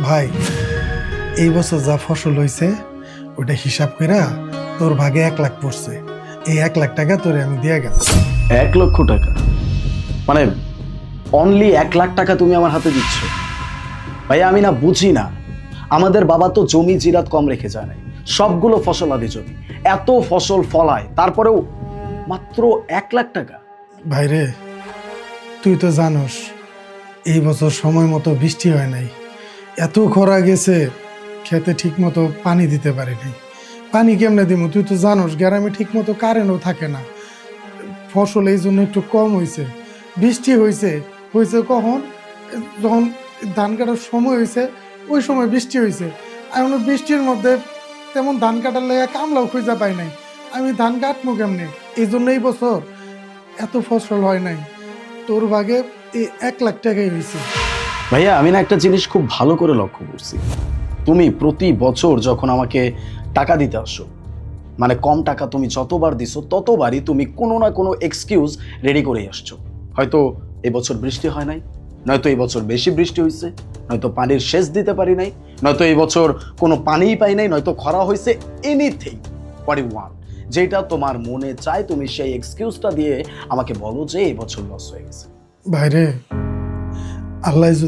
ভাই, এই বছর যা ফসল হয়েছে ওটা হিসাব কইরা তোর ভাগে 1 লাখ পড়ছে। এই 1 লাখ টাকা তোরে আমি দিয়ে গেলাম। 1 লক্ষ টাকা? মানে অনলি 1 লাখ টাকা তুমি আমার হাতে দিচ্ছ? ভাইয়া আমি না বুঝি না, আমাদের বাবা তো জমি জিরাত কম রেখে যায় নাই, সবগুলো ফসলাদি জমি, এত ফসল ফলায়, তারপরেও মাত্র 1 লাখ টাকা। ভাইরে, তুই তো জানোস এই বছর সময় মতো বৃষ্টি হয় নাই, এত খরা গেছে, খেতে ঠিক মতো পানি দিতে পারি নাই। পানি কেমনে দিব? তুই তো জানোস গ্রামে ঠিক মতো কারেন্টও থাকে না। ফসল এই জন্য একটু কম হয়েছে। বৃষ্টি হয়েছে হয়েছে কখন? যখন ধান কাটার সময় হয়েছে ওই সময় বৃষ্টি হয়েছে। এখন বৃষ্টির মধ্যে তেমন ধান কাটার লেগে কামলাও খুঁজে পাই নাই। আমি ধান কাটবো কেমনে? এই জন্য এই বছর এত ফসল হয় নাই। তোর ভাগে এই 1 লাখ টাকাই হয়েছে। ভাইয়া আমি না একটা জিনিস খুব ভালো করে লক্ষ্য করছি, তুমি প্রতি বছর যখন আমাকে টাকা দিতে আসো, মানে কম টাকা তুমি যতবার দিছো ততবারই তুমি কোনো না কোনো এক্সকিউজ রেডি করেই আসছো। হয়তো এবছর বৃষ্টি হয় নাই, নয়তো এই বছর বেশি বৃষ্টি হয়েছে, নয়তো পানির সেচ দিতে পারি নাই, নয়তো এই বছর কোনো পানিই পাই নাই, নয়তো খরা হয়েছে, এনিথিং হোয়াট ইউ ওয়ান্ট, যেটা তোমার মনে চায় তুমি সেই এক্সকিউজটা দিয়ে আমাকে বলো যে এই বছর লস হয়ে গেছে। ভাইরে, আল্লাহ যদি